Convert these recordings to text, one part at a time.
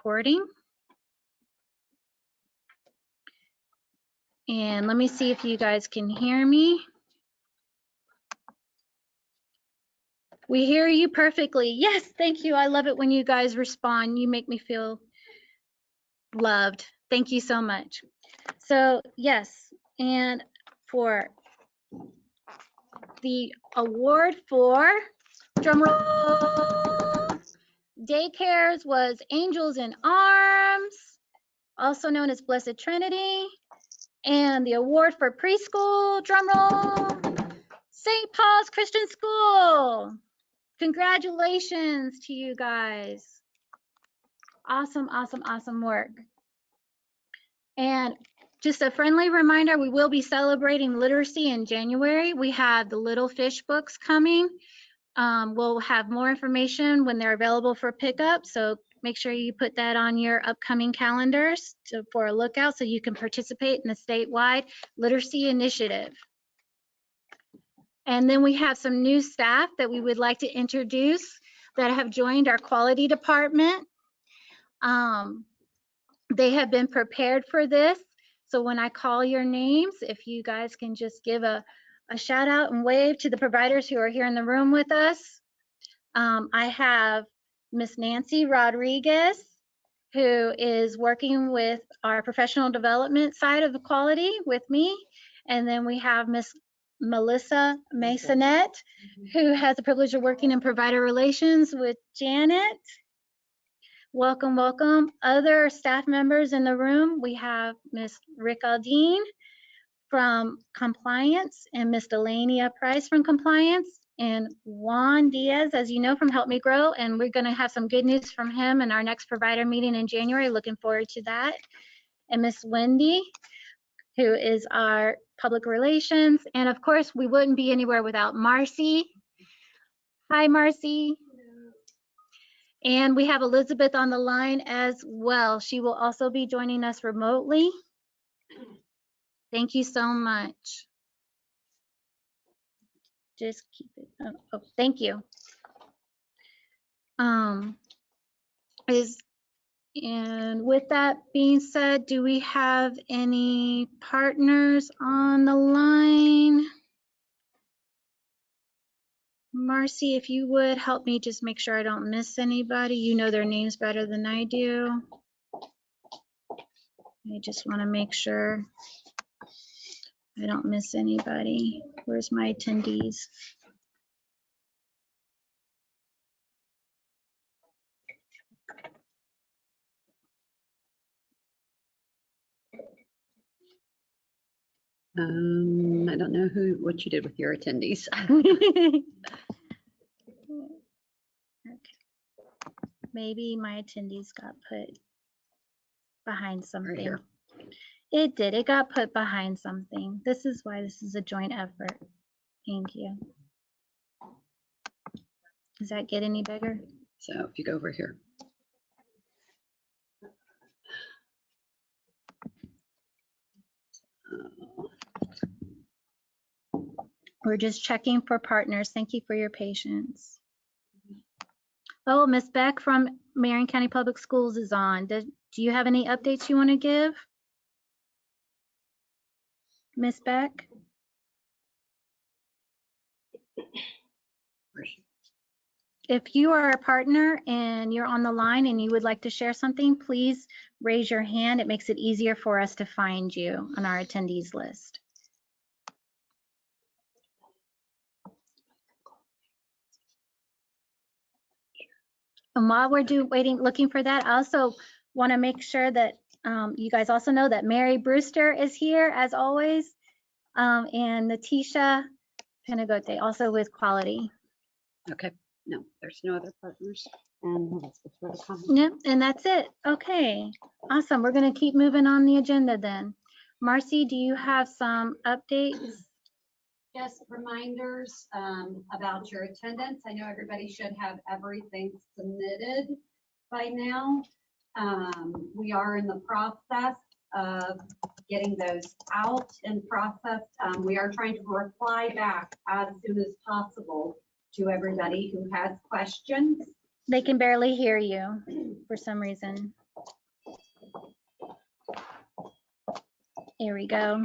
recording. And let me see if you guys can hear me. We hear you perfectly. Yes, thank you. I love it when you guys respond. You make me feel loved. Thank you so much. So yes, and for the award for, drum roll, daycares was Angels in Arms, also known as Blessed Trinity. And the award for preschool, drum roll, St. Paul's Christian School. Congratulations to you guys. Awesome, awesome, awesome work. And just a friendly reminder, we will be celebrating literacy in January. We have the Little Fish books coming. We'll have more information when they're available for pickup. So make sure you put that on your upcoming calendars for a lookout so you can participate in the statewide literacy initiative. And then we have some new staff that we would like to introduce that have joined our quality department. They have been prepared for this. So when I call your names, if you guys can just give a shout out and wave to the providers who are here in the room with us. I have Miss Nancy Rodriguez, who is working with our professional development side of the quality with me. And then we have Miss Melissa Masonette, who has the privilege of working in provider relations with Janet. Welcome, welcome. Other staff members in the room, we have Miss Rick Aldine from compliance and Miss Delania Price from compliance and Juan Diaz, as you know, from Help Me Grow. And we're gonna have some good news from him in our next provider meeting in January. Looking forward to that. And Miss Wendy, who is our public relations. And of course, we wouldn't be anywhere without Marcy. Hi, Marcy. And we have Elizabeth on the line as well. She will also be joining us remotely. Thank you so much. Just keep it. Oh, thank you. And with that being said, do we have any partners on the line? Marcy, if you would help me just make sure I don't miss anybody. You know their names better than I do. I just want to make sure I don't miss anybody. Where's my attendees? I don't know what you did with your attendees. Okay. Maybe my attendees got put behind something. Right. It did. It got put behind something. This is why this is a joint effort. Thank you. Does that get any bigger? So if you go over here. We're just checking for partners. Thank you for your patience. Oh, Miss Beck from Marion County Public Schools is on. Do you have any updates you want to give? Miss Beck? If you are a partner and you're on the line and you would like to share something, please raise your hand. It makes it easier for us to find you on our attendees list. And while we're looking for that, I also want to make sure that you guys also know that Mary Brewster is here as always, and Natisha Penagote also with quality. Okay, no, there's no other partners. And let's go through the comments. Yep, and that's it. Okay, awesome. We're going to keep moving on the agenda then. Marcy, do you have some updates? Just reminders about your attendance. I know everybody should have everything submitted by now. We are in the process of getting those out and processed. We are trying to reply back as soon as possible to everybody who has questions. They can barely hear you for some reason. There we go.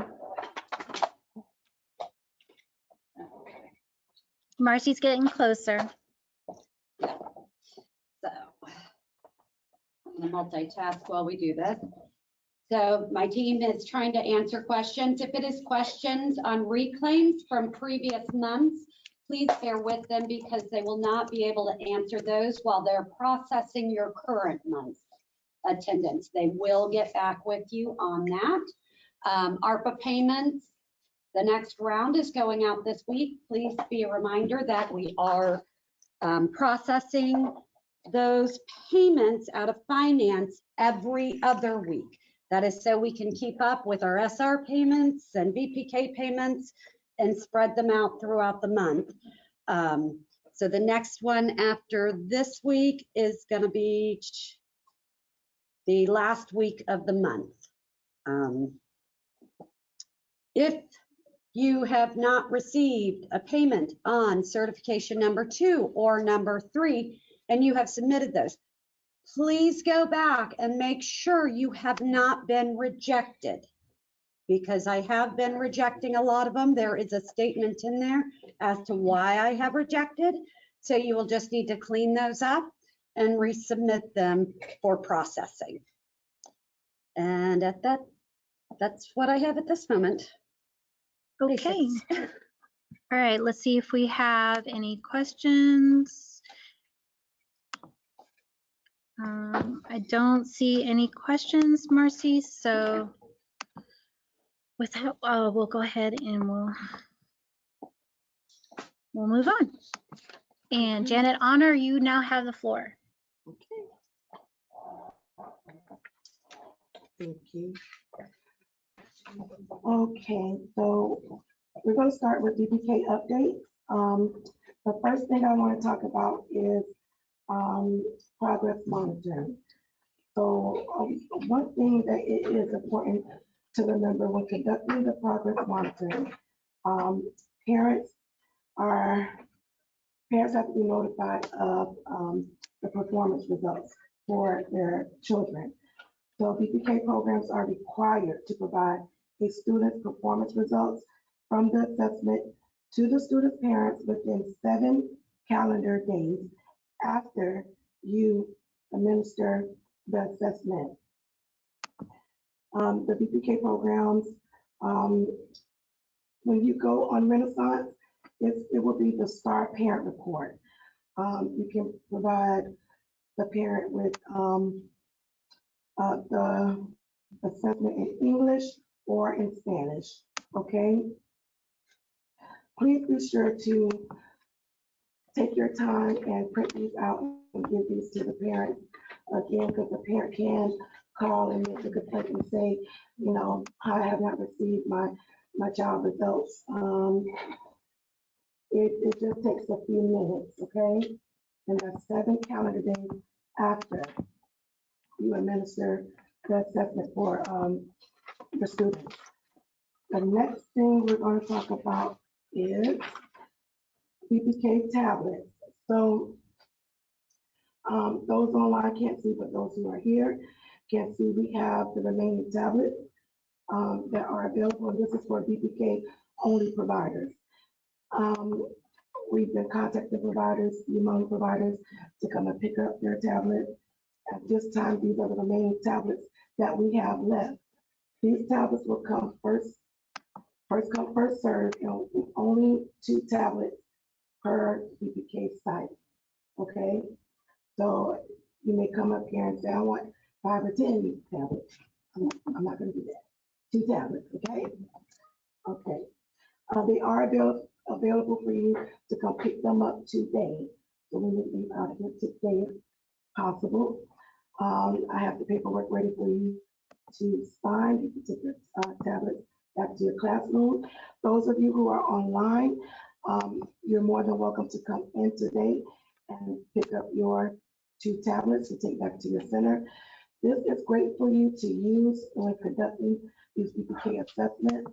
Marcy's getting closer. So I'm gonna multitask while we do this. So my team is trying to answer questions. If it is questions on reclaims from previous months, please bear with them because they will not be able to answer those while they're processing your current month's attendance. They will get back with you on that. ARPA payments, the next round is going out this week. Please be a reminder that we are processing those payments out of finance every other week. That is so we can keep up with our SR payments and VPK payments and spread them out throughout the month. So the next one after this week is going to be the last week of the month. If you have not received a payment on certification number 2 or number 3, and you have submitted those, please go back and make sure you have not been rejected, because I have been rejecting a lot of them. There is a statement in there as to why I have rejected. So you will just need to clean those up and resubmit them for processing. And that's what I have at this moment. Okay. All right, let's see if we have any questions. I don't see any questions, Marcy, so with that, we'll go ahead and we'll move on. And Janet Honor, you now have the floor. Okay. Thank you. Okay, so we're going to start with DPK updates. The first thing I want to talk about is progress monitoring. So one thing that it is important to remember when conducting the progress monitoring, parents have to be notified of the performance results for their children. So DPK programs are required to provide a student's performance results from the assessment to the student's parents within 7 calendar days after you administer the assessment. The DPK programs, when you go on Renaissance, it will be the STAR Parent Report. You can provide the parent with the assessment in English or in Spanish, okay? Please be sure to take your time and print these out and give these to the parent. Again, because the parent can call and make a complaint and say, you know, I have not received my child results. It just takes a few minutes, okay? And that's 7 calendar days after you administer the assessment for your students. The next thing we're going to talk about is DPK tablets. So those online can't see, but those who are here can see we have the remaining tablets that are available. And this is for DPK only providers. We've been contacting providers, UMONI providers, to come and pick up their tablet. At this time, these are the remaining tablets that we have left. These tablets will come first come, first served, and only 2 tablets per DPK site, okay? So you may come up here and say, I want 5 or 10 tablets. I'm not gonna do that. 2 tablets, okay? Okay. They are available for you to come pick them up today. So we need to be out of here today if possible. I have the paperwork ready for you to sign. You can take your tablets back to your classroom. Those of you who are online, you're more than welcome to come in today and pick up your 2 tablets to take back to your center. This is great for you to use when conducting these DPK assessments,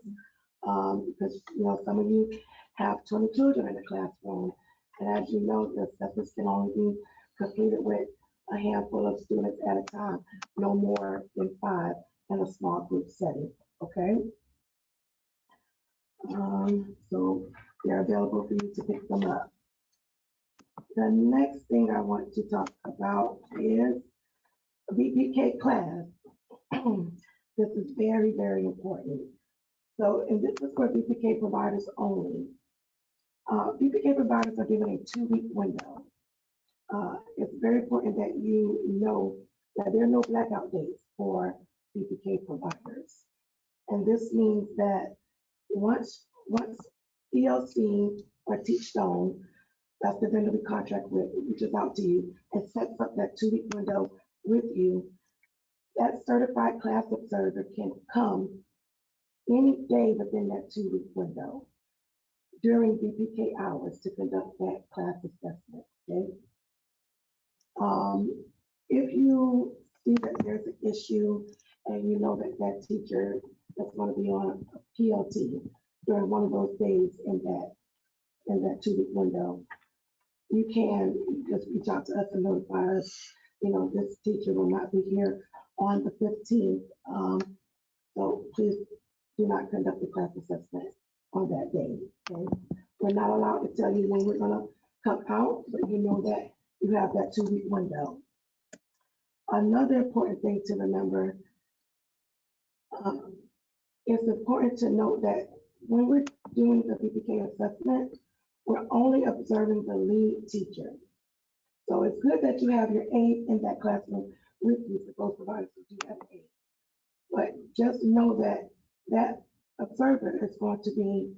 because you know some of you have 20 children in the classroom, and as you know, the assessments can only be completed with a handful of students at a time, no more than 5 in a small group setting, okay? So they're available for you to pick them up. The next thing I want to talk about is VPK class. This is very, very important. So, and this is for VPK providers only. VPK providers are given a 2-week window. It's very important that you know that there are no blackout dates for VPK providers. And this means that once ELC or Teachstone, that's the vendor we contract with, reaches out to you and sets up that 2-week window with you, that certified class observer can come any day within that 2-week window during VPK hours to conduct that class assessment, okay? If you see that there's an issue and you know that that teacher that's going to be on a PLT during one of those days in that 2-week window, you can just reach out to us and notify us, this teacher will not be here on the 15th. So please do not conduct the class assessment on that day, okay? We're not allowed to tell you when we're gonna come out, but you know that you have that 2-week window. Another important thing to remember, it's important to note that when we're doing the VPK assessment, we're only observing the lead teacher. So it's good that you have your aide in that classroom with you for those providers who do have aide. But just know that that observer is going to be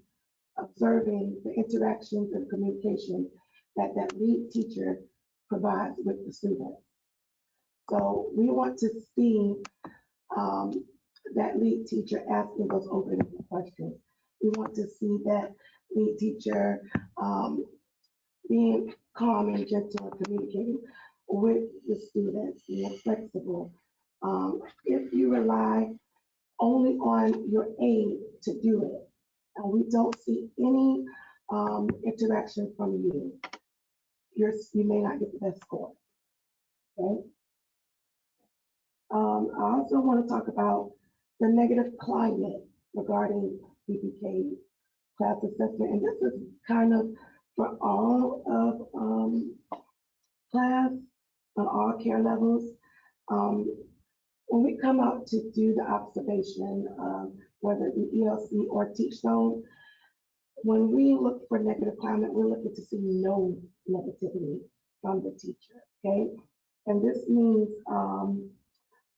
observing the interactions and communication that that lead teacher provides with the students. So we want to see that lead teacher asking those open-ended questions. We want to see that lead teacher being calm and gentle and communicating with the students, being flexible. If you rely only on your aide to do it, and we don't see any interaction from you, you may not get the best score, okay? I also want to talk about the negative climate regarding VPK class assessment, and this is kind of for all of class on all care levels. When we come out to do the observation, whether it be ELC or Teachstone, when we look for negative climate, we're looking to see no negativity from the teacher, okay? And this means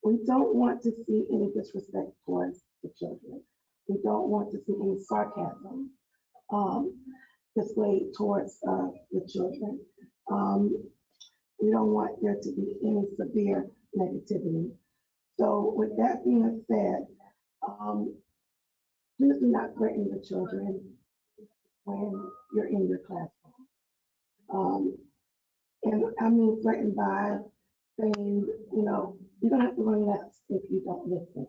we don't want to see any disrespect towards the children. We don't want to see any sarcasm displayed towards the children. We don't want there to be any severe negativity. So with that being said, please do not threaten the children when you're in your classroom. And I mean threatened by saying, you don't have to run laps if you don't listen,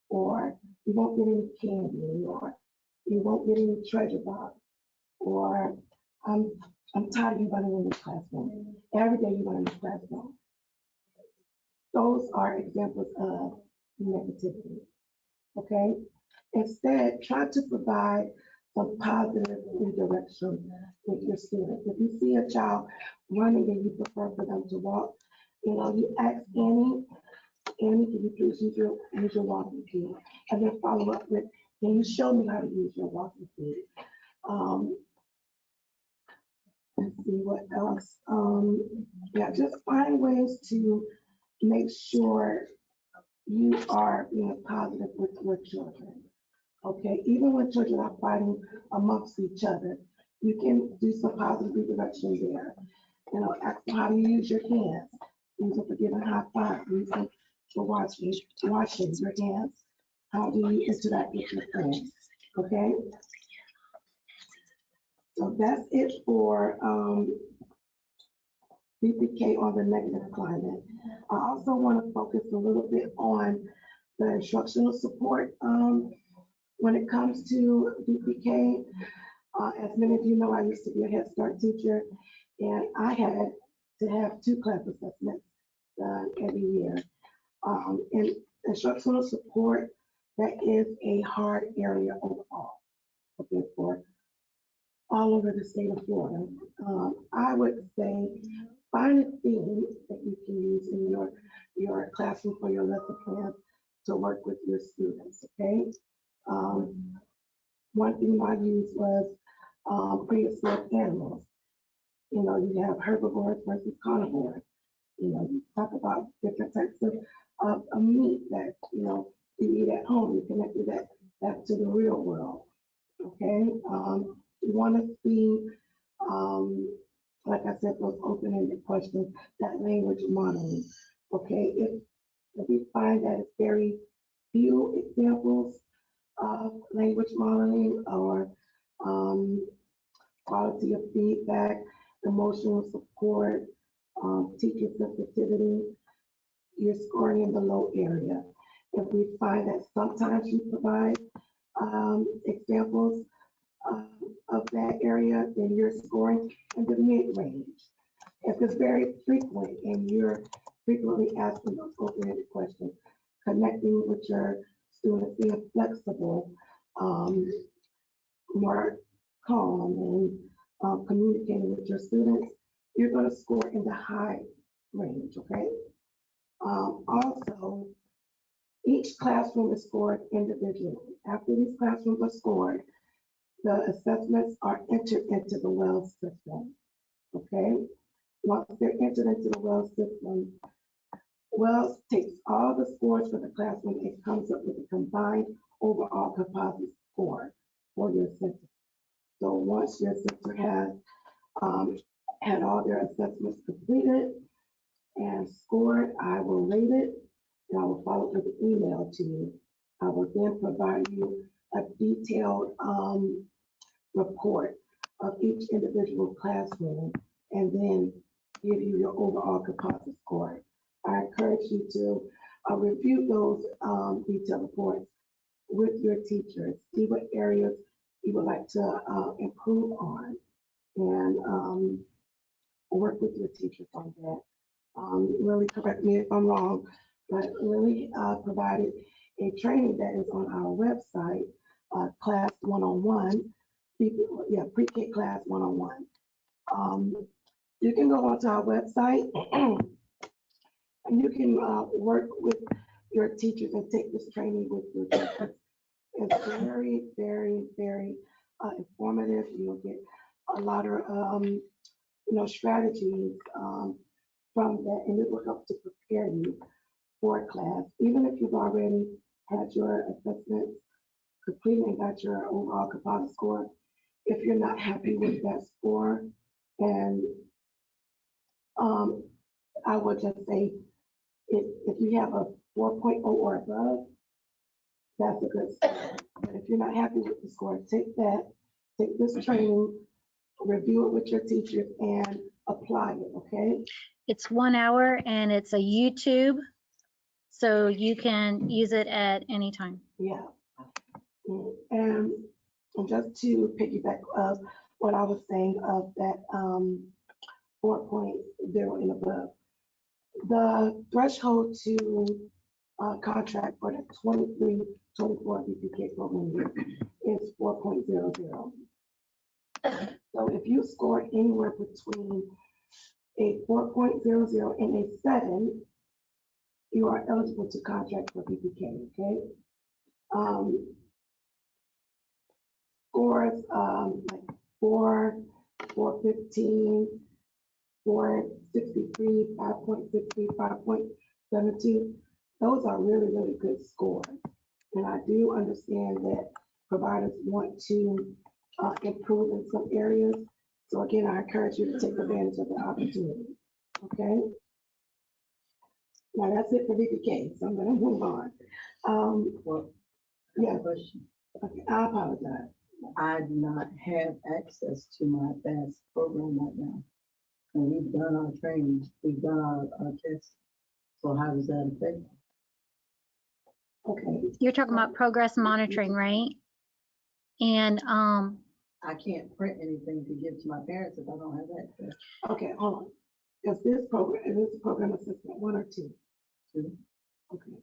or you won't get any candy, or you won't get any treasure box, or I'm tired of you running in the classroom. Every day you run in the classroom. Those are examples of negativity, okay? Instead, try to provide some positive redirection with your students. If you see a child running and you prefer for them to walk, you ask Annie, can you please use your walking feet? And then follow up with, can you show me how to use your walking feet? Let's see what else. Yeah, just find ways to make sure you are being positive with your children. Okay, even when children are fighting amongst each other, you can do some positive redirection there. Ask them how do you use your hands. Use them for giving high five. Use them for washing your hands. How do you interact with your friends? Okay. So that's it for VPK on the negative climate. I also want to focus a little bit on the instructional support when it comes to VPK. As many of you know, I used to be a Head Start teacher, and I had to have 2 class assessments done every year. And instructional support, that is a hard area overall. okay, for all over the state of Florida. I would say find a theme that you can use in your classroom for your lesson plan to work with your students, okay? One theme I used was prehistoric animals. You know, you have herbivores versus carnivores. You know, you talk about different types of meat that, you know, you eat at home. You connect that back to the real world. Okay. You want to see, like I said, those open-ended questions, that language modeling. Okay. If we find that it's very few examples of language modeling or quality of feedback, emotional support, teacher sensitivity, you're scoring in the low area. If we find that sometimes you provide examples of that area, then you're scoring in the mid-range. If it's very frequent and you're frequently asking those open-ended questions, connecting with your students, being flexible, more calm, and communicating with your students, you're going to score in the high range, okay? Also, each classroom is scored individually. After these classrooms are scored, the assessments are entered into the WELS system, okay? Once they're entered into the WELS system, WELS takes all the scores for the classroom and comes up with a combined overall composite score for your center. So once your center has had all their assessments completed and scored, I will rate it and I will follow up with an email to you. I will then provide you a detailed report of each individual classroom and then give you your overall composite score. I encourage you to review those detailed reports with your teachers, see what areas you would like to improve on, and work with your teachers on that. Really correct me if I'm wrong, but really provided a training that is on our website, class 101, pre-K class 101. You can go onto our website and you can work with your teachers and take this training with your teachers. It's very, very, very informative. You'll get a lot of strategies from that, and it will help to prepare you for class. Even if you've already had your assessments completed and got your overall composite score, if you're not happy with that score, and I would just say if you have a 4.0 or above, that's a good score. But if you're not happy with the score, take this training, review it with your teachers, and apply it, okay? It's 1 hour and it's a YouTube, so you can use it at any time. Yeah. And just to piggyback of what I was saying of that 4.0 and above, the threshold to contract for the 23-24 BPK program year is 4.00. So if you score anywhere between a 4.00 and a 7, you are eligible to contract for BPK, okay? Scores like 4.15, 4.63, 5.63, 5.72, those are really, really good scores. And I do understand that providers want to improve in some areas. So again, I encourage you to take advantage of the opportunity, okay? Now that's it for VPK, so I'm gonna move on. Well, Yeah. question. Okay, I apologize. I do not have access to my FAST program right now. And we've done our training, we've done our tests. So how does that affect? Okay, You're talking about progress monitoring, right? And I can't print anything to give to my parents if I don't have access okay, hold on. Is this program assistant 1 or 2? to. Okay.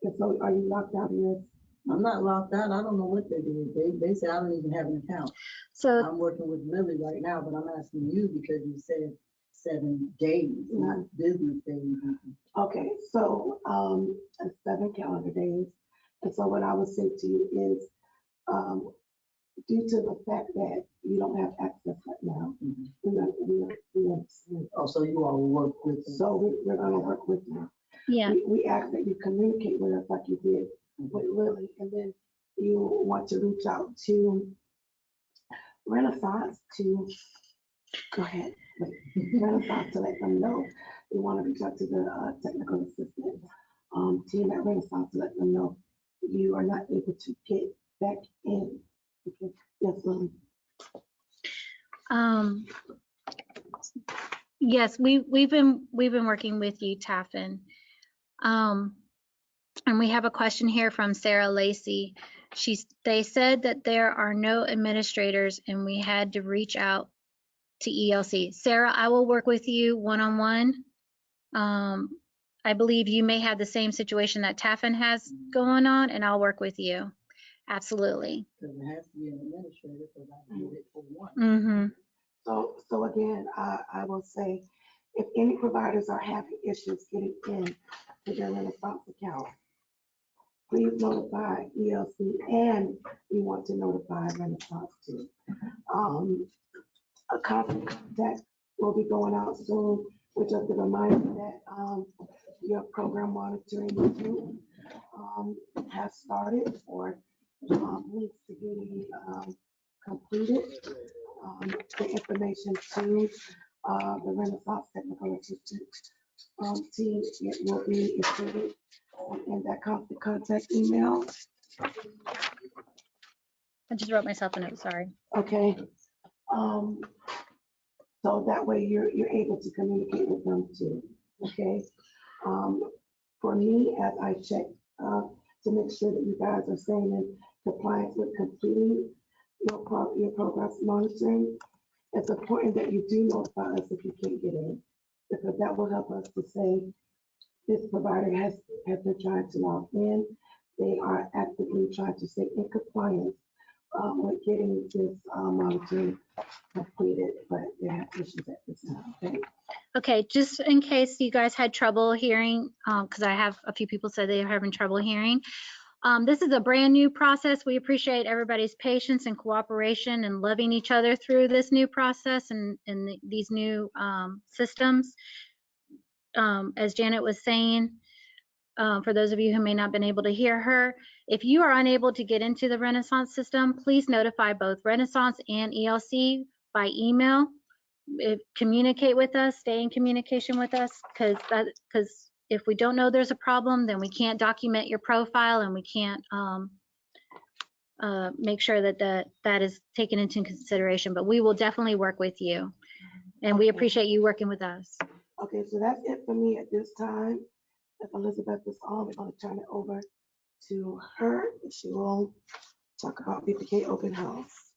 And so are you locked out of this I'm not locked out. I don't know what they did. They say I don't even have an account. So I'm working with Lily right now, but I'm asking you because you said 7 days, not business days. Okay, so, 7 calendar days. And so what I would say to you is, due to the fact that you don't have access right now, we understand. Oh, so you all work with them. So we're gonna work with you. yeah, We ask that you communicate with us like you did with Lily, and then you want to reach out to Renaissance to, go ahead, Renaissance to let them know. We want to reach out to the technical assistant team at Renaissance to let them know you are not able to get back in. Okay, yes, Lily. yes, we've been working with you, Taffin. And we have a question here from Sarah Lacey. They said that there are no administrators and we had to reach out to ELC. Sarah, I will work with you one-on-one. I believe you may have the same situation that Taffin has going on, and I'll work with you. Absolutely. Because it has to be an administrator, because I did it for one. Mm-hmm. So again, I will say, if any providers are having issues getting in to their Renaissance account, please notify ELC, and we want to notify Renaissance too. A constant contact will be going out soon, with just a reminder that your program monitoring review has started or needs to be completed. The information to the Renaissance Technical Assistant team, it will be included in that constant contact email. I just wrote myself a note, sorry. Okay. So that way you're able to communicate with them too. Okay. For me, as I check to make sure that you guys are staying in compliance with completing your progress monitoring, it's important that you do notify us if you can't get in, because that will help us to say this provider has been trying to log in. They are actively trying to stay in compliance with getting this monitoring completed, but they have issues at this time. Okay. Okay, just in case you guys had trouble hearing, because I have a few people said they're having trouble hearing. This is a brand new process. We appreciate everybody's patience and cooperation and loving each other through this new process and these new systems. As Janet was saying, for those of you who may not have been able to hear her, if you are unable to get into the Renaissance system, please notify both Renaissance and ELC by email. Communicate with us, stay in communication with us, because if we don't know there's a problem, then we can't document your profile and we can't make sure that is taken into consideration. But we will definitely work with you, and we appreciate you working with us. Okay, so that's it for me at this time. If Elizabeth is on, we're going to turn it over to her. She will talk about BPK open house.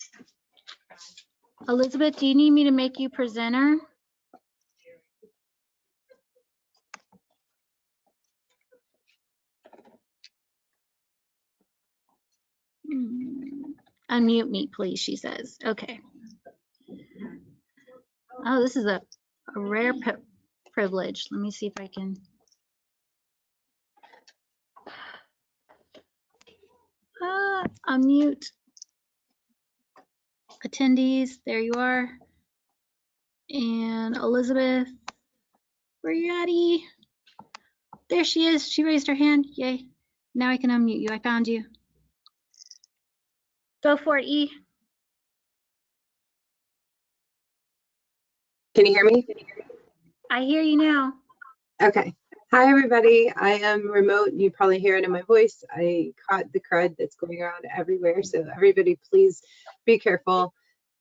Elizabeth, do you need me to make you presenter? Unmute me, please, she says. Okay. Oh, this is a rare privilege. Let me see if I can. Unmute. Attendees, there you are. And Elizabeth, where you at, E? There she is. She raised her hand. Yay. Now I can unmute you. I found you. Go for it, E. Can you hear me? I hear you now. Okay. Hi, everybody. I am remote. You probably hear it in my voice. I caught the crud that's going around everywhere. So everybody, please be careful.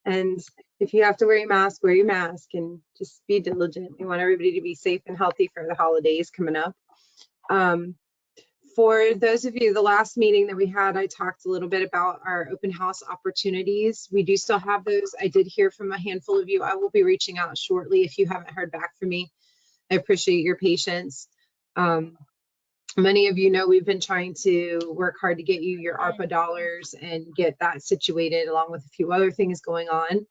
And if you have to wear your mask, wear your mask and just be diligent. We want everybody to be safe and healthy for the holidays coming up. For those of you, the last meeting that we had, I talked a little bit about our open house opportunities. We do still have those. I did hear from a handful of you. I will be reaching out shortly if you haven't heard back from me. I appreciate your patience. Many of you know we've been trying to work hard to get you your ARPA dollars and get that situated along with a few other things going on.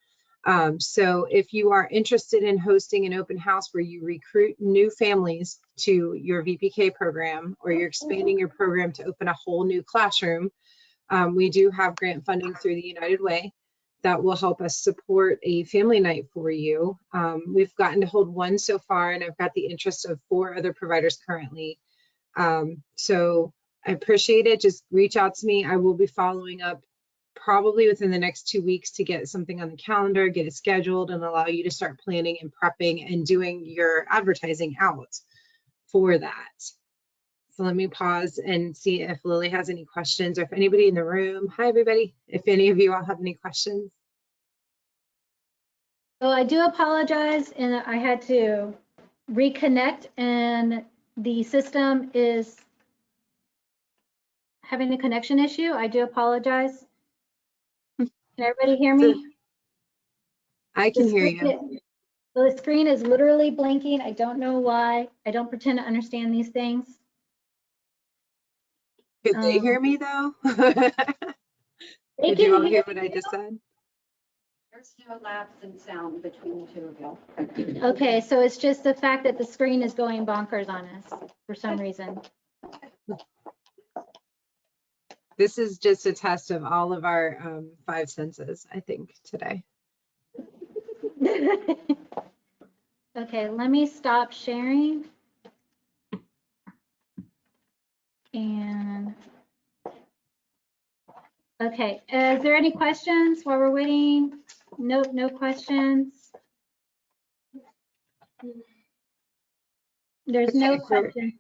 So if you are interested in hosting an open house where you recruit new families to your VPK program, or you're expanding your program to open a whole new classroom, we do have grant funding through the United Way that will help us support a family night for you. We've gotten to hold one so far, and I've got the interest of 4 other providers currently. So I appreciate it. Just reach out to me. I will be following up probably within the next 2 weeks to get something on the calendar, get it scheduled, and allow you to start planning and prepping and doing your advertising out for that. So let me pause and see if Lily has any questions, or if anybody in the room. Hi, everybody. If any of you all have any questions. So I do apologize, and I had to reconnect, and the system is having a connection issue. I do apologize. Can everybody hear me? I can hear you. The screen is literally blinking. I don't know why. I don't pretend to understand these things. Could they hear me though? They Did you all can hear what I just said? There's no lapse in sound between the two of you. Okay, so it's just the fact that the screen is going bonkers on us for some reason. This is just a test of all of our 5 senses, I think, today. Okay, let me stop sharing. And, okay, is there any questions while we're waiting? Nope, no questions. There's no Okay, questions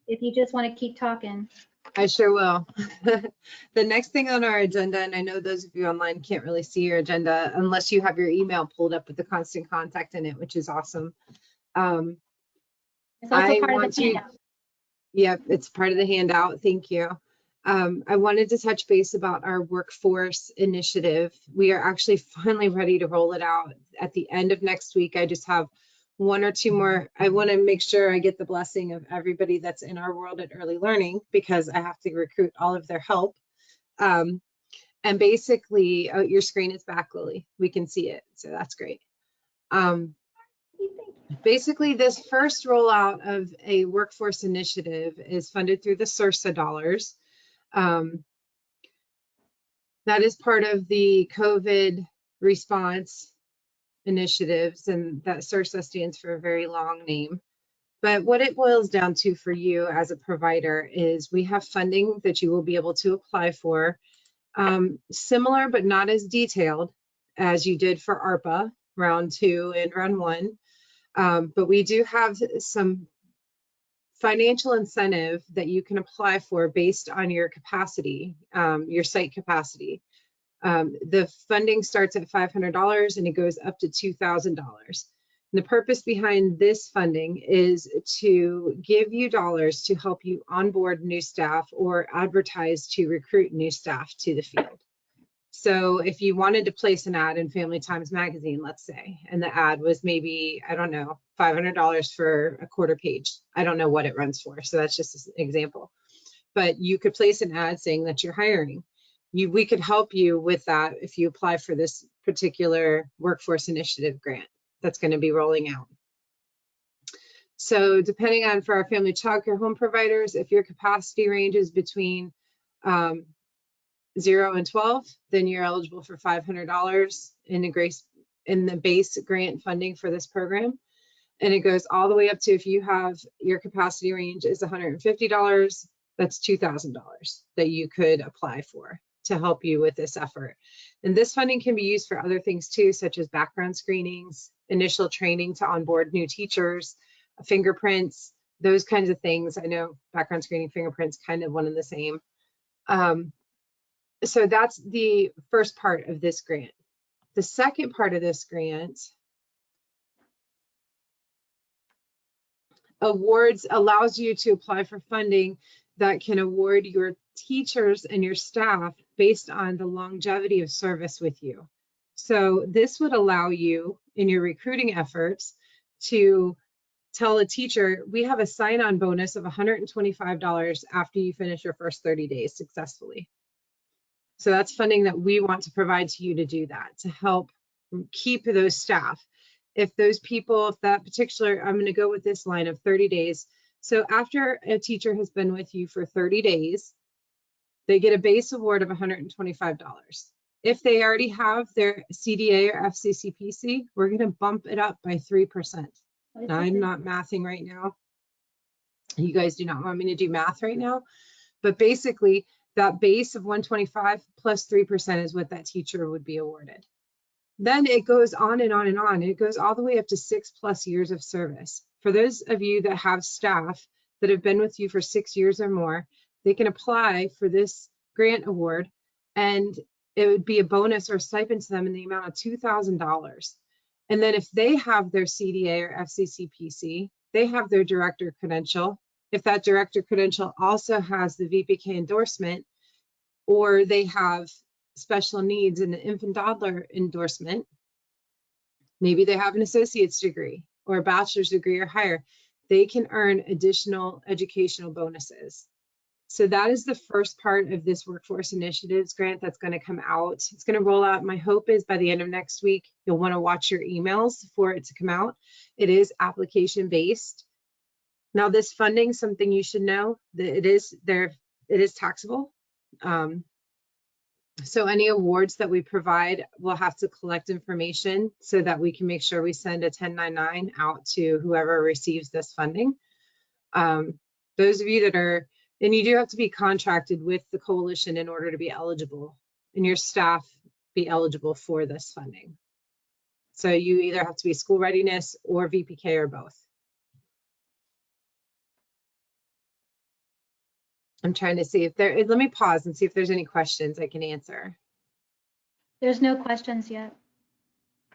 if you just want to keep talking. I sure will. The next thing on our agenda, and I know those of you online can't really see your agenda unless you have your email pulled up with the constant contact in it, which is awesome. It's also I part want of the to, handout. yep, it's part of the handout. Thank you. I wanted to touch base about our workforce initiative. We are actually finally ready to roll it out at the end of next week. I just have 1 or 2 more. I want to make sure I get the blessing of everybody that's in our world at Early Learning, because I have to recruit all of their help. And basically, your screen is back, Lily. We can see it, so that's great. Basically, this first rollout of a workforce initiative is funded through the SRSA dollars. That is part of the COVID response initiatives, and that SRSA stands for a very long name. But what it boils down to for you as a provider is we have funding that you will be able to apply for, similar but not as detailed as you did for ARPA round 2 and round 1. But we do have some financial incentive that you can apply for based on your capacity, your site capacity. The funding starts at $500 and it goes up to $2,000. The purpose behind this funding is to give you dollars to help you onboard new staff or advertise to recruit new staff to the field. So if you wanted to place an ad in Family Times Magazine, let's say, and the ad was maybe, I don't know, $500 for a quarter page. I don't know what it runs for, so that's just an example. But you could place an ad saying that you're hiring. We could help you with that if you apply for this particular workforce initiative grant that's going to be rolling out. So depending on, for our family childcare home providers, if your capacity range is between 0 and 12, then you're eligible for $500 in the base grant funding for this program. And it goes all the way up to, if you have your capacity range is $150, that's $2,000 that you could apply for to help you with this effort. And this funding can be used for other things too, such as background screenings, initial training to onboard new teachers, fingerprints, those kinds of things. I know background screening, fingerprints, kind of one and the same. So that's the first part of this grant. The second part of this grant allows you to apply for funding that can award your teachers and your staff based on the longevity of service with you. So this would allow you in your recruiting efforts to tell a teacher, we have a sign-on bonus of $125 after you finish your first 30 days successfully. So that's funding that we want to provide to you to do that, to help keep those staff. If those people, if that particular, I'm going to go with this line of 30 days. So after a teacher has been with you for 30 days, they get a base award of $125. If they already have their CDA or FCCPC, we're going to bump it up by 3%. Now, I'm not mathing right now. You guys do not want me to do math right now, but basically that base of 125 plus 3% is what that teacher would be awarded. Then it goes on and on and on. It goes all the way up to 6+ years of service. For those of you that have staff that have been with you for 6 years or more, they can apply for this grant award, and it would be a bonus or stipend to them in the amount of $2,000. And then if they have their CDA or FCCPC, they have their director credential. If that director credential also has the VPK endorsement, or they have special needs and an infant toddler endorsement, maybe they have an associate's degree or a bachelor's degree or higher, they can earn additional educational bonuses. So that is the first part of this Workforce Initiatives grant that's going to come out. It's going to roll out. My hope is by the end of next week, you'll want to watch your emails for it to come out. It is application based. Now, this funding, something you should know, that it is taxable. So any awards that we provide, we'll have to collect information so that we can make sure we send a 1099 out to whoever receives this funding. Those of you that are, and you do have to be contracted with the coalition in order to be eligible, and your staff be eligible for this funding. So you either have to be school readiness or VPK or both. I'm trying to see if there, let me pause and see if there's any questions I can answer. There's no questions yet.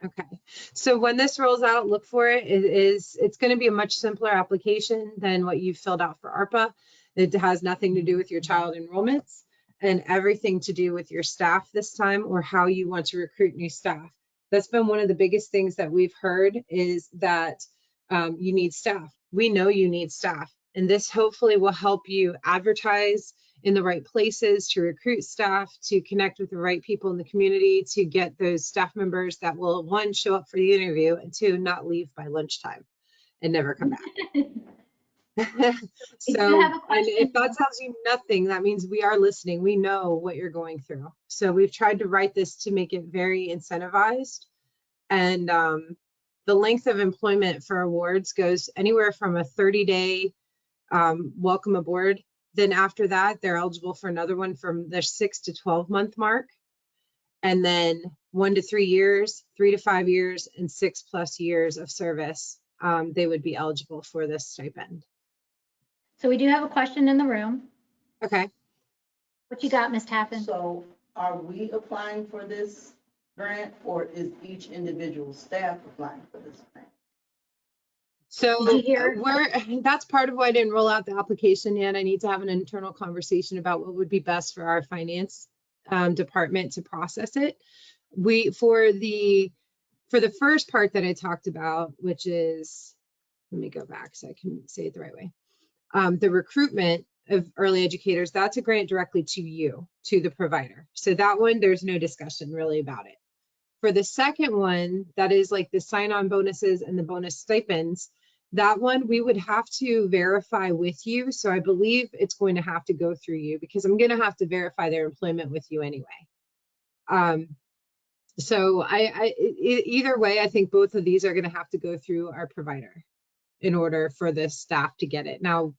Okay, so when this rolls out, look for it. It's going to be a much simpler application than what you filled out for ARPA. It has nothing to do with your child enrollments and everything to do with your staff this time, or how you want to recruit new staff. That's been one of the biggest things that we've heard, is that you need staff. We know you need staff, and this hopefully will help you advertise in the right places to recruit staff, to connect with the right people in the community, to get those staff members that will, one, show up for the interview, and two, not leave by lunchtime and never come back. So, and if that tells you nothing, that means we are listening. We know what you're going through. So we've tried to write this to make it very incentivized. And the length of employment for awards goes anywhere from a 30-day welcome aboard. Then after that, they're eligible for another one from the 6 to 12-month mark. And then 1 to 3 years, 3 to 5 years, and 6+ years of service, they would be eligible for this stipend. So we do have a question in the room. Okay. What you got, Ms. Tappan? So are we applying for this grant, or is each individual staff applying for this grant? So Did you hear? that's part of why I didn't roll out the application yet. I need to have an internal conversation about what would be best for our finance department to process it. For the first part that I talked about, which is, let me go back so I can say it the right way. The recruitment of early educators, that's a grant directly to you, to the provider. So that one, there's no discussion really about it. For the second one, that is like the sign-on bonuses and the bonus stipends, that one we would have to verify with you. So I believe it's going to have to go through you, because I'm going to have to verify their employment with you anyway. So either way, I think both of these are going to have to go through our provider in order for the staff to get it. Now,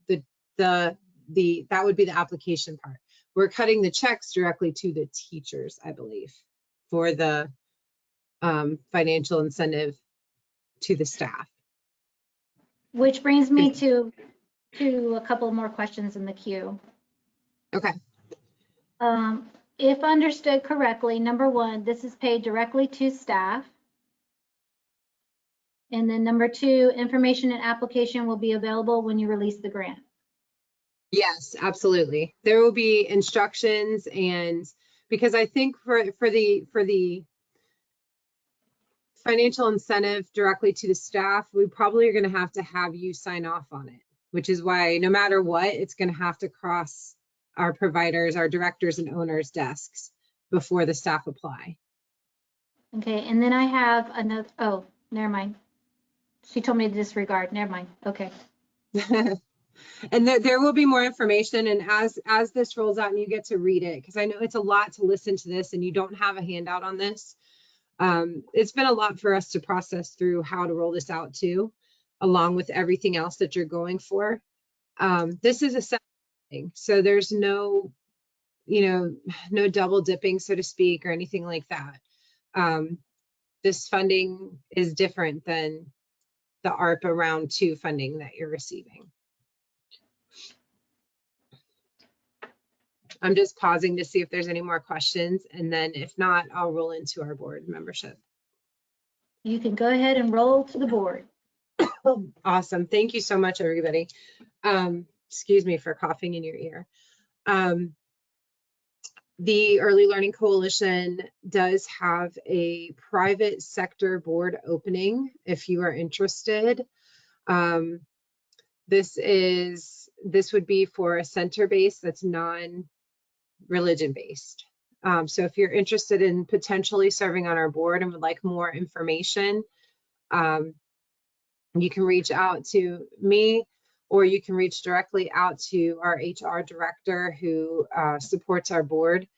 that would be the application part. We're cutting the checks directly to the teachers, I believe, for the financial incentive to the staff. Which brings me to a couple more questions in the queue. Okay. If understood correctly, number one, this is paid directly to staff. And then number two, information and application will be available when you release the grant. Yes, absolutely. There will be instructions, and because I think for the financial incentive directly to the staff, we probably are going to have you sign off on it, which is why no matter what, it's going to have to cross our providers, our directors and owners' desks before the staff apply. Okay, and then I have another, oh, never mind. She told me to disregard, never mind, okay. And there will be more information, and as this rolls out and you get to read it, because I know it's a lot to listen to this and you don't have a handout on this. It's been a lot for us to process through how to roll this out too, along with everything else that you're going for. This is a set thing, so there's no, no double dipping, so to speak, or anything like that. This funding is different than the ARPA round 2 funding that you're receiving. I'm just pausing to see if there's any more questions, and then if not, I'll roll into our board membership. You can go ahead and roll to the board. Awesome. Thank you so much, everybody. Excuse me for coughing in your ear. The Early Learning Coalition does have a private sector board opening if you are interested. This would be for a center base that's non-religion based. So if you're interested in potentially serving on our board and would like more information, you can reach out to me, or you can reach directly out to our HR director who supports our board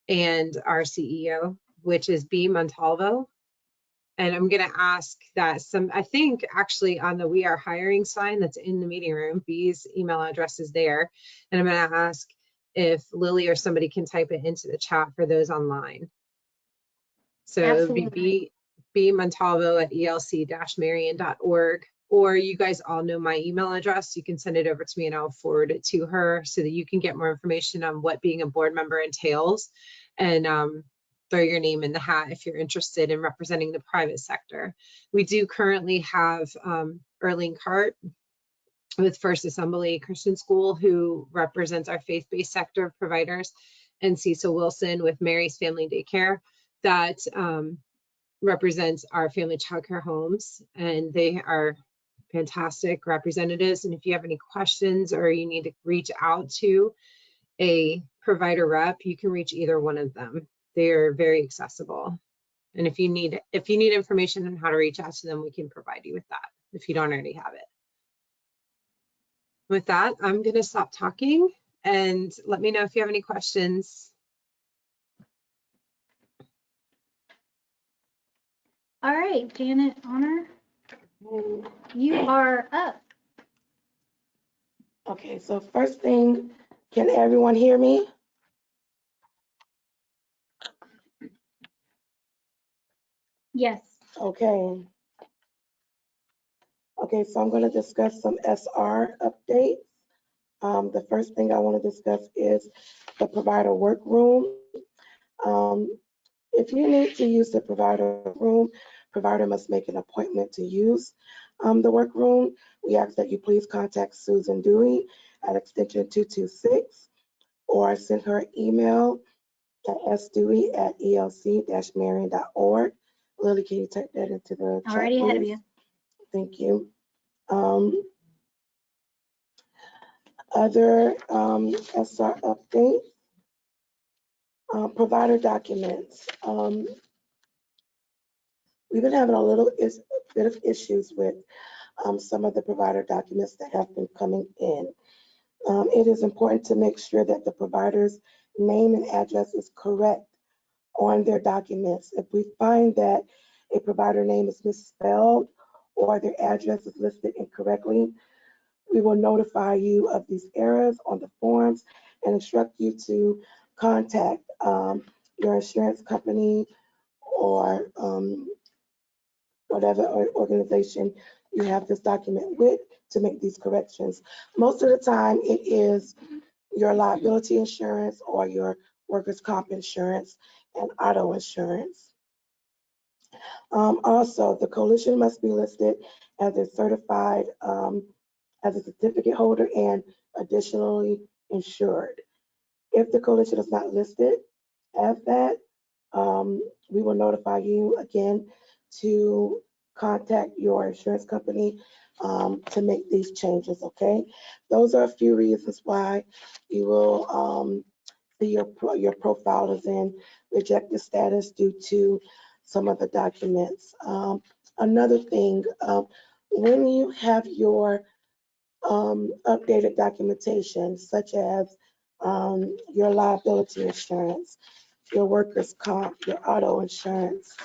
and our CEO, which is B. Montalvo. And I'm going to ask that I think actually on the We Are Hiring sign that's in the meeting room, B's email address is there. And I'm going to ask if Lily or somebody can type it into the chat for those online. So it would be B Montalvo at elc-marion.org, or you guys all know my email address. You can send it over to me and I'll forward it to her so that you can get more information on what being a board member entails, and throw your name in the hat if you're interested in representing the private sector. We do currently have Erling Cart with First Assembly Christian School, who represents our faith-based sector of providers, and Cecil Wilson with Mary's Family Daycare that represents our family childcare homes, and they are fantastic representatives. And if you have any questions or you need to reach out to a provider rep, you can reach either one of them. They're very accessible. And if you need information on how to reach out to them, we can provide you with that if you don't already have it. With that, I'm going to stop talking and let me know if you have any questions. All right, Janet Honor, you are up. Okay, so first thing, can everyone hear me? Yes. Okay. Okay, so I'm going to discuss some SR updates. The first thing I want to discuss is the provider workroom. If you need to use the provider room, provider must make an appointment to use the workroom. We ask that you please contact Susan Dewey at extension 226, or send her an email at sdewey@elc-marion.org. Lily, can you type that into the chat, Already ahead of please? you. Thank you. Other SR updates, provider documents. We've been having a little bit of issues with some of the provider documents that have been coming in. It is important to make sure that the provider's name and address is correct on their documents. If we find that a provider name is misspelled or their address is listed incorrectly, we will notify you of these errors on the forms and instruct you to contact your insurance company or whatever organization you have this document with to make these corrections. Most of the time it is your liability insurance or your workers' comp insurance and auto insurance. Also, the coalition must be listed as a certified, as a certificate holder and additionally insured. If the coalition is not listed as that, we will notify you again to contact your insurance company to make these changes, okay? Those are a few reasons why you will see your profile is in rejected status due to some of the documents. Another thing, when you have your updated documentation, such as your liability insurance, your workers' comp, your auto insurance.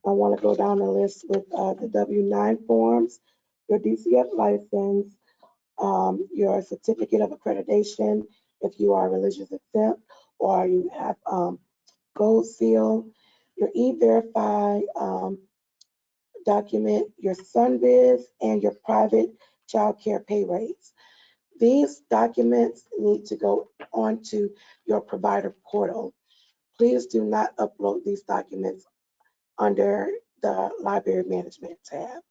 I want to go down the list with the W-9 forms, your DCF license, your certificate of accreditation, if you are religious exempt, or you have Gold Seal, your E-Verify document, your SunViz, and your private child care pay rates. These documents need to go onto your provider portal. Please do not upload these documents under the library management tab.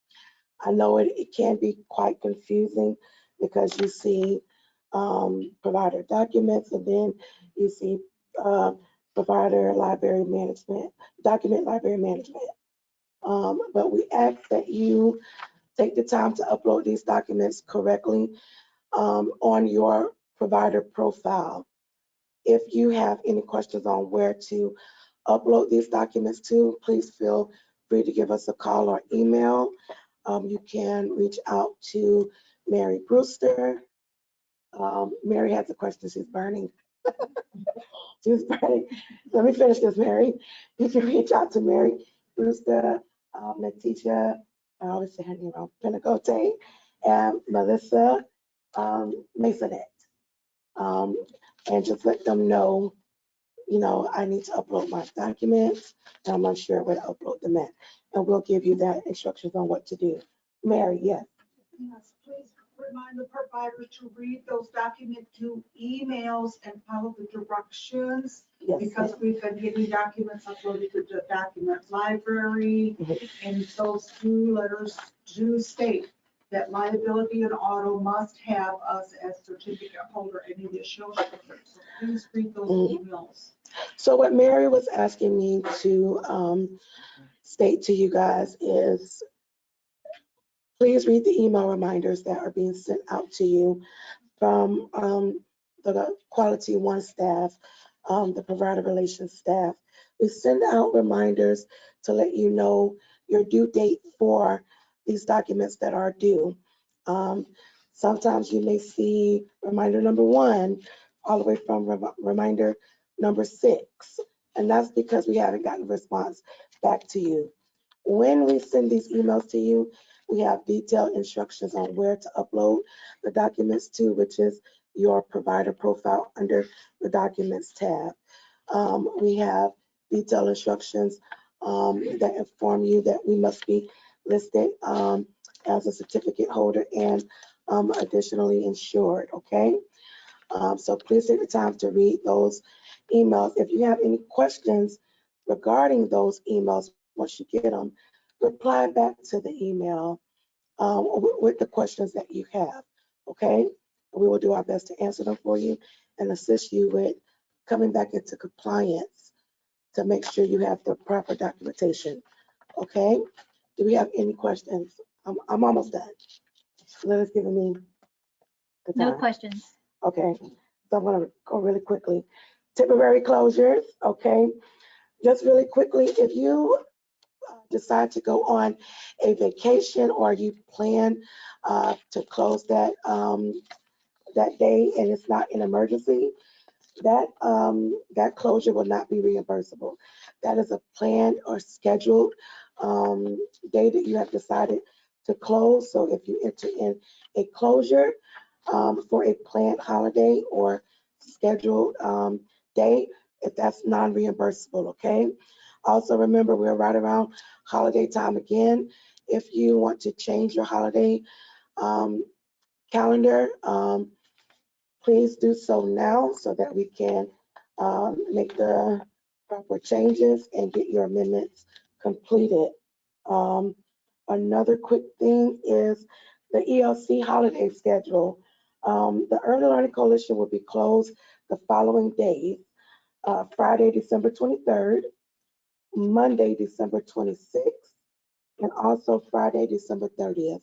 I know it can be quite confusing because you see provider documents and then you see provider library management, document library management. But we ask that you take the time to upload these documents correctly on your provider profile. If you have any questions on where to upload these documents to, please feel free to give us a call or email. You can reach out to Mary Brewster. Mary has a question. She's burning. She's burning. Let me finish this, Mary. You can reach out to Mary Brewster, Letitia, I always say her name wrong, Penagote, and Melissa Masonette. And just let them know, I need to upload my documents, and I'm unsure where to upload them at. And we'll give you that instructions on what to do. Mary, yes. Yes, please remind the provider to read those document to emails and follow the directions. Yes. Because we've been getting documents uploaded to the document library, Mhm. and those two letters do state that liability and auto must have us as certificate holder and additional shipper. So please read those emails. So what Mary was asking me to state to you guys is, please read the email reminders that are being sent out to you from the Quality One staff, the provider relations staff. We send out reminders to let you know your due date for these documents that are due. Sometimes you may see reminder number 1 all the way from reminder number 6, and that's because we haven't gotten a response back to you. When we send these emails to you, we have detailed instructions on where to upload the documents to, which is your provider profile under the Documents tab. We have detailed instructions that inform you that we must be listed as a certificate holder and additionally insured, okay? So please take the time to read those emails. If you have any questions regarding those emails, once you get them, reply back to the email with the questions that you have, okay? We will do our best to answer them for you and assist you with coming back into compliance to make sure you have the proper documentation, okay? Do we have any questions? I'm almost done. Liz giving me the time. No questions. Okay, so I'm gonna go really quickly. Temporary closures, okay? Just really quickly, if you decide to go on a vacation or you plan to close that day and it's not an emergency, that closure will not be reimbursable. That is a planned or scheduled day that you have decided to close. So if you enter in a closure for a planned holiday or scheduled day, if that's non-reimbursable, okay? Also remember, we're right around holiday time again. If you want to change your holiday calendar, please do so now so that we can make the proper changes and get your amendments completed. Another quick thing is the ELC holiday schedule. The Early Learning Coalition will be closed the following days. Friday, December 23rd, Monday, December 26th, and also Friday, December 30th.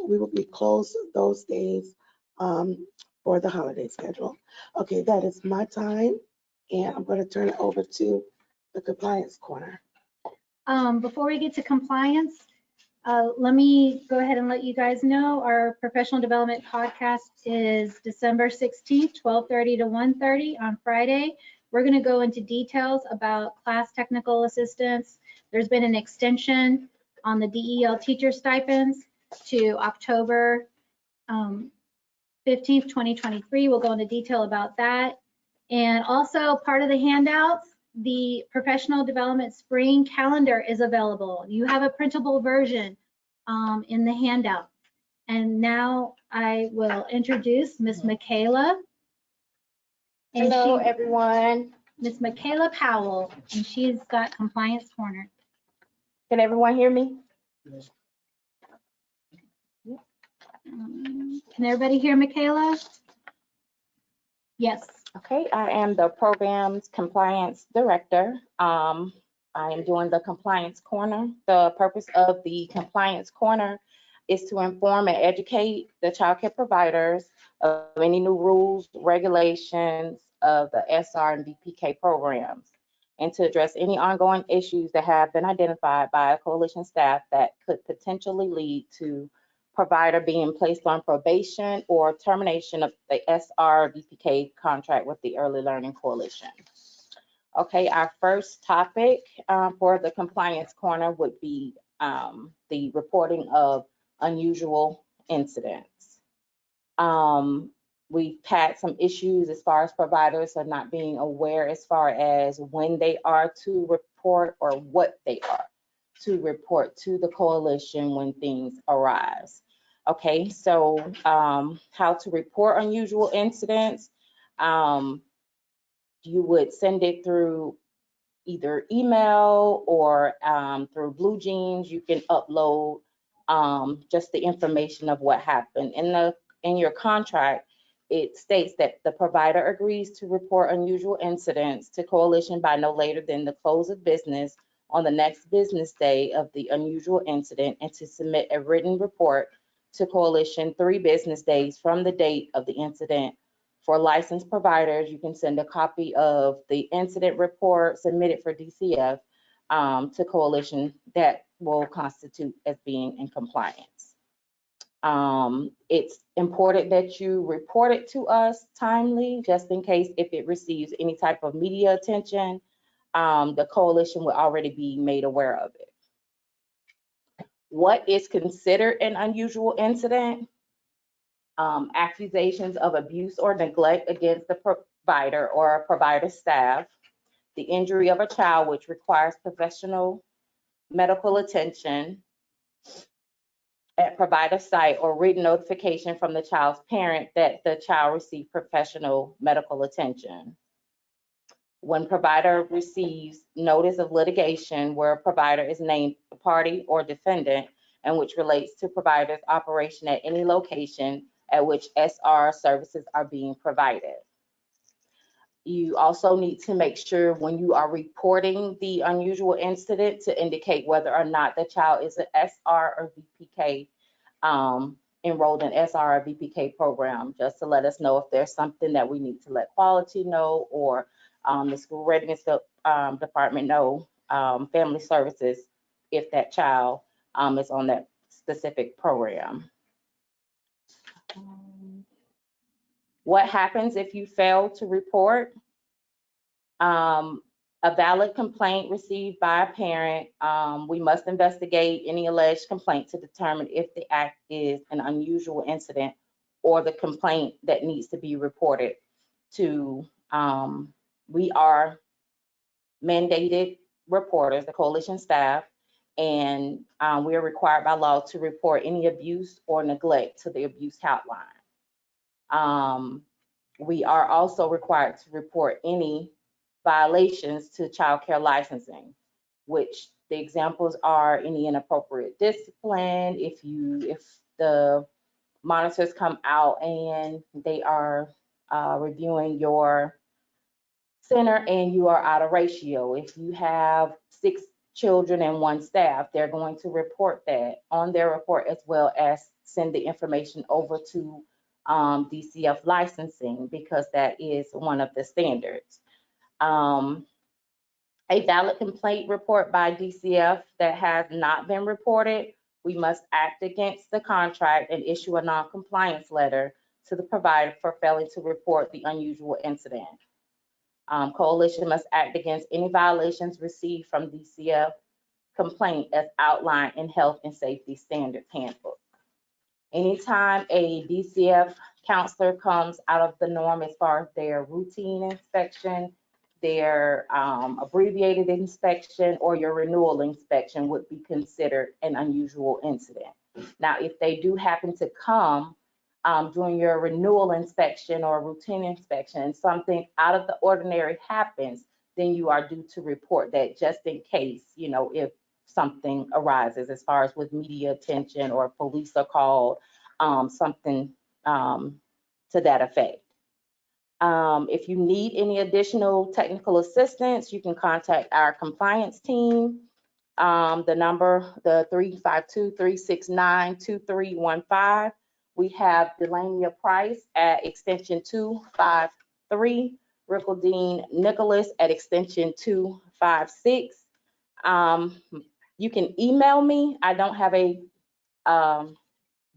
We will be closed those days for the holiday schedule. Okay, that is my time, and I'm going to turn it over to the compliance corner. Before we get to compliance, let me go ahead and let you guys know our professional development podcast is December 16th, 12:30 to 1:30 on Friday. We're going to go into details about class technical assistance. There's been an extension on the DEL teacher stipends to October 15th, 2023. We'll go into detail about that. And also part of the handouts, the professional development spring calendar is available. You have a printable version in the handout. And now I will introduce Ms. Michaela. And Hello, she- everyone. Ms. Michaela Powell, and she's got Compliance Corner. Can everyone hear me? Can everybody hear Michaela? Yes. Okay, I am the program's compliance director. I am doing the compliance corner. The purpose of the compliance corner is to inform and educate the childcare providers of any new rules, regulations of the SR and VPK programs, and to address any ongoing issues that have been identified by coalition staff that could potentially lead to provider being placed on probation or termination of the SR VPK contract with the Early Learning Coalition. Okay, our first topic for the compliance corner would be the reporting of unusual incidents. We've had some issues as far as providers are not being aware as far as when they are to report or what they are to report to the coalition when things arise. Okay, so how to report unusual incidents. You would send it through either email or through Blue Jeans. You can upload just the information of what happened. In your contract, it states that the provider agrees to report unusual incidents to coalition by no later than the close of business on the next business day of the unusual incident, and to submit a written report to coalition 3 business days from the date of the incident. For licensed providers, you can send a copy of the incident report submitted for DCF to coalition that will constitute as being in compliance. It's important that you report it to us timely, just in case if it receives any type of media attention, the coalition will already be made aware of it. What is considered an unusual incident? Accusations of abuse or neglect against the provider or provider staff, the injury of a child which requires professional medical attention at provider site, or written notification from the child's parent that the child received professional medical attention. When provider receives notice of litigation where a provider is named a party or defendant and which relates to provider's operation at any location at which SR services are being provided. You also need to make sure when you are reporting the unusual incident to indicate whether or not the child is an SR or VPK enrolled in SR or VPK program, just to let us know if there's something that we need to let quality know, or the school readiness department know, family services, if that child is on that specific program. What happens if you fail to report? A valid complaint received by a parent, we must investigate any alleged complaint to determine if the act is an unusual incident or the complaint that needs to be reported to. We are mandated reporters, the coalition staff, and we are required by law to report any abuse or neglect to the abuse hotline. We are also required to report any violations to child care licensing, which the examples are any inappropriate discipline, if the monitors come out and they are reviewing your center and you are out of ratio. If you have 6 children and 1 staff, they're going to report that on their report, as well as send the information over to DCF licensing, because that is one of the standards. A valid complaint report by DCF that has not been reported, we must act against the contract and issue a non-compliance letter to the provider for failing to report the unusual incident. Coalition must act against any violations received from DCF complaint as outlined in Health and Safety Standards Handbook. Anytime a DCF counselor comes out of the norm as far as their routine inspection, their abbreviated inspection, or your renewal inspection would be considered an unusual incident. Now, if they do happen to come during your renewal inspection or routine inspection and something out of the ordinary happens, then you are due to report that, just in case, you know, if something arises as far as with media attention or police are called, something to that effect. If you need any additional technical assistance, you can contact our compliance team. The number, the 352-369-2315. We have Delania Price at extension 253, Rickledine Nicholas at extension 256. You can email me. I don't have a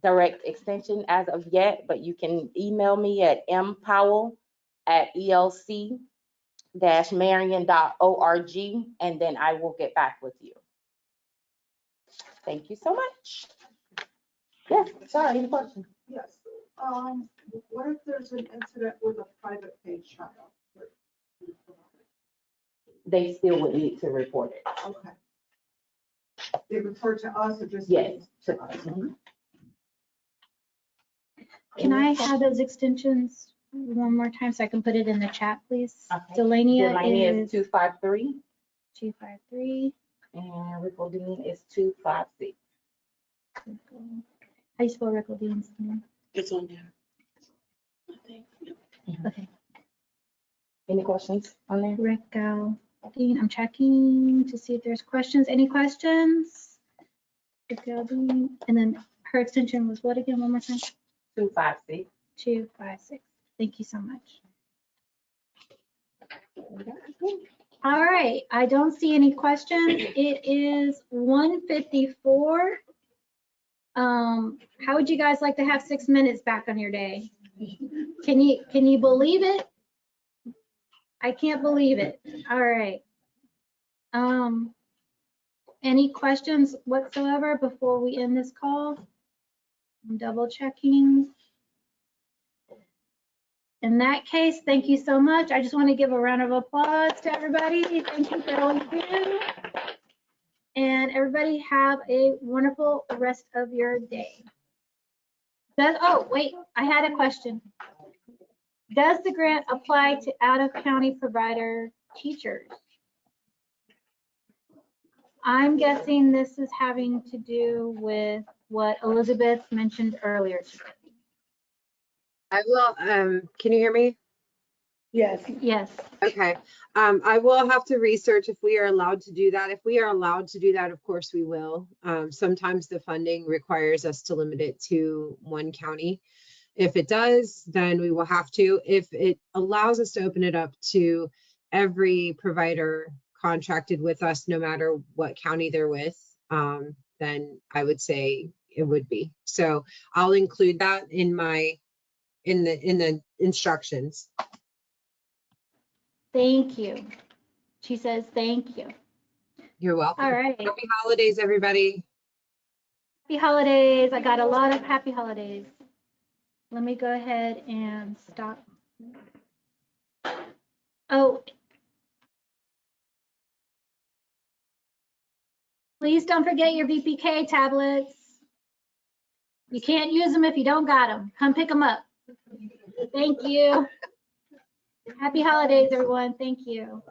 direct extension as of yet, but you can email me at mpowell@elc-marion.org, and then I will get back with you. Thank you so much. Yes, sorry, any question? Yes. What if there's an incident with a private paid child? They still would need to report it. Okay. They refer to us or just? Yes. To us? Mhm. Can I have those extensions one more time so I can put it in the chat, please? Okay. Delania Delania is is 253 253. and Rickledine is 256. How do you spell Rickledene's name? It's on there. I think. Okay, Any questions on there? Rickledeene. I'm checking to see if there's questions. Any questions? Rickledeene. And then her extension was what again? One more time? 256. 256. Thank you so much. All right, I don't see any questions. It is 1:54. How would you guys like to have 6 minutes back on your day? Can you believe it? I can't believe it. All right. Any questions whatsoever before we end this call? I'm double checking. In that case, thank you so much. I just want to give a round of applause to everybody. Thank you for all you do. And everybody have a wonderful rest of your day. Oh, wait, I had a question. Does the grant apply to out-of-county provider teachers? I'm guessing this is having to do with what Elizabeth mentioned earlier today. I will, can you hear me? Yes. Yes. Okay. I will have to research if we are allowed to do that. If we are allowed to do that, of course we will. Sometimes the funding requires us to limit it to one county. If it does, then we will have to. If it allows us to open it up to every provider contracted with us, no matter what county they're with, then I would say it would be. So I'll include that in the instructions. Thank you. She says thank you. You're welcome. All right. Happy holidays, everybody. Happy holidays. I got a lot of happy holidays. Let me go ahead and stop. Oh. Please don't forget your VPK tablets. You can't use them if you don't got them. Come pick them up. Thank you. Happy holidays, everyone. Thank you.